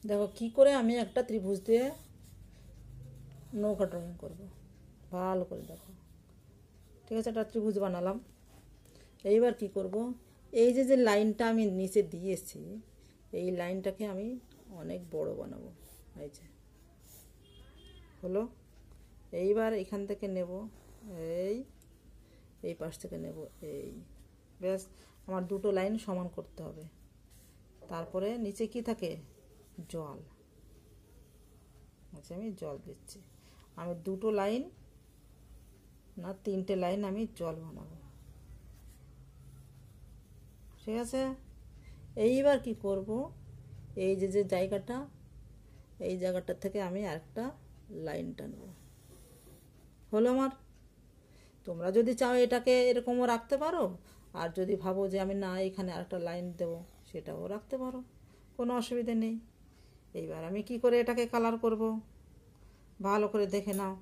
দেখো কি করে আমি একটা ত্রিভুজ দিয়ে নৌকা ড্রয়িং করব, ভালো করে দেখো। ঠিক আছে, একটা ত্রিভুজ বানালাম। এইবার কি করব, এই যে যে লাইনটা আমি নিচে দিয়েছি, এই লাইনটাকে আমি অনেক বড় বানাবো। এই যে হলো। এইবার এখান থেকে নেব, এই এই পাশ থেকে নেব, এই ব্যাস। আমার দুটো লাইন সমান করতে হবে। তারপরে নিচে কি থাকে, জল। আচ্ছা, আমি জল দিচ্ছি। আমি দুটো লাইন না তিনটে লাইন আমি জল বানাবো। ঠিক আছে, এইবার কি করব, এই যে যে জায়গাটা, এই জায়গাটা থেকে আমি আরেকটা লাইন টানব। হলো আমার। তোমরা যদি চাও এটাকে এরকমও রাখতে পারো, আর যদি ভাবো যে আমি না এখানে আরেকটা লাইন দেব, সেটাও রাখতে পারো, কোনো অসুবিধে নেই। এইবার আমি কি করে এটাকে কালার করব, ভালো করে দেখে নাও।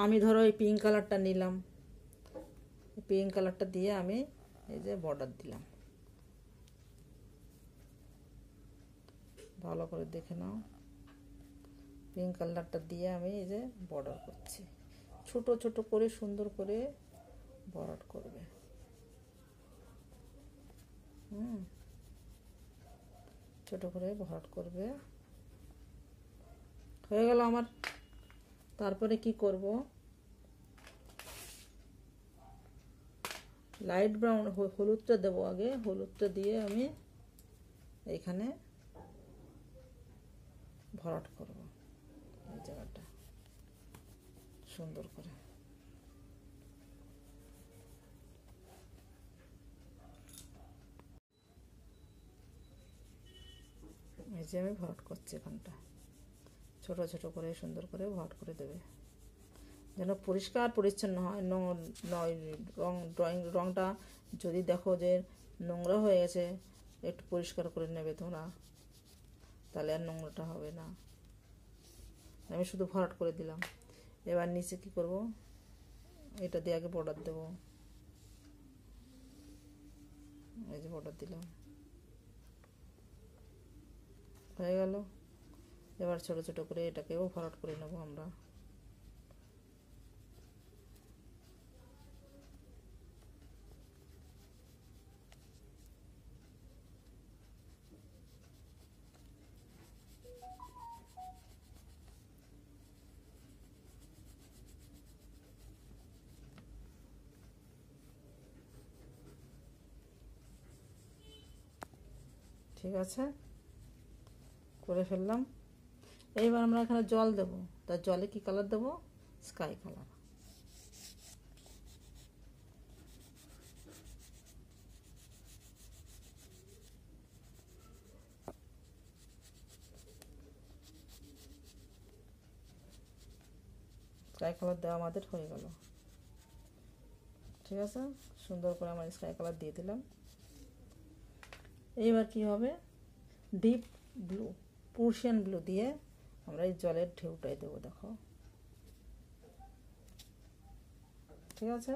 আমি ধরো এই পিঙ্ক কালারটা নিলাম, পিঙ্ক কালারটা দিয়ে আমি এই যে বর্ডার দিলাম, ভালো করে দেখে নাও। পিঙ্ক কালারটা দিয়ে আমি এই যে বর্ডার করছি, ছোট ছোট করে সুন্দর করে বর্ডার করবে। ছোট করে ভরাট করবে। হয়ে গেল আমার। তারপরে কি করব, লাইট ব্রাউন হলুদটা দেবো আগে, হলুদটা দিয়ে আমি এইখানে ভরাট করব এই জায়গাটা সুন্দর করে। এই যে আমি ভরাট করছি এখানটা, ছোট ছোট করে সুন্দর করে ভরাট করে দেবে, যেন পরিষ্কার পরিচ্ছন্ন হয়। রঙটা যদি দেখো যে নোংরা হয়ে গেছে, একটু পরিষ্কার করে নেবে তোমরা, তাহলে আর নোংরাটা হবে না। আমি শুধু ভরাট করে দিলাম। এবার নিচে কি করব, এটা দিয়ে আগে বর্ডার দেবো। এই যে বর্ডার দিলাম, হয়ে গেল। এবার ছোট ছোট করে এটাকেও ভরাট করে নেব আমরা। ঠিক আছে, করে ফেললাম। এইবার আমরা এখানে জল দেব, তার জলে কি কালার দেব, স্কাই কালার। স্কাই কালার দেওয়া আমাদের হয়ে গেল। ঠিক আছে, সুন্দর করে আমরা স্কাই কালার দিয়ে দিলাম। এইবার কি হবে, ডিপ ব্লু, পার্সিয়ান ব্লু দিয়ে আমরা এই জলের ঢেউটাই দেবো, দেখো। ঠিক আছে,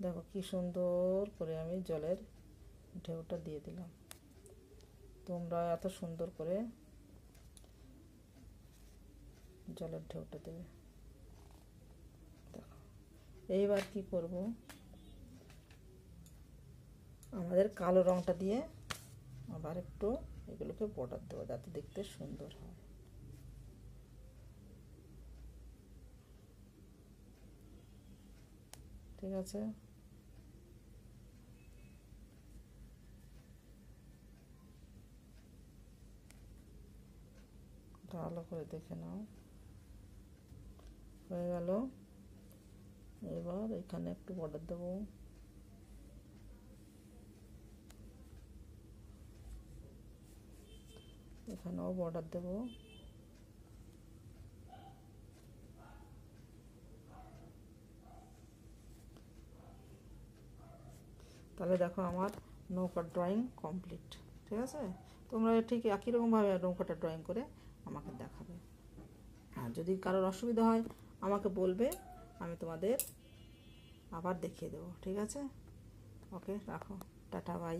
দেখো কি সুন্দর করে আমি জলের ঢেউটা দিয়ে দিলাম। তোমরা এত সুন্দর করে জলের ঢেউটা দেবে, দেখো। এইবার কি করব, আমাদের কালো রঙটা দিয়ে আবার একটু এগুলোকে বর্ডার দেবো, যাতে দেখতে সুন্দর হয়। ঠিক আছে, ভালো করে দেখে নাও, হয়ে গেল। এবার এখানে একটু বর্ডার দেবো, এখানেও বর্ডার দেবো। তাহলে দেখো আমার নৌকার ড্রয়িং কমপ্লিট। ঠিক আছে, তোমরা ঠিক একই রকমভাবে নৌকাটা ড্রয়িং করে আমাকে দেখাবে। আর যদি কারোর অসুবিধা হয় আমাকে বলবে, আমি তোমাদের আবার দেখিয়ে দেবো। ঠিক আছে। ওকে রাখো, টাটা বাই।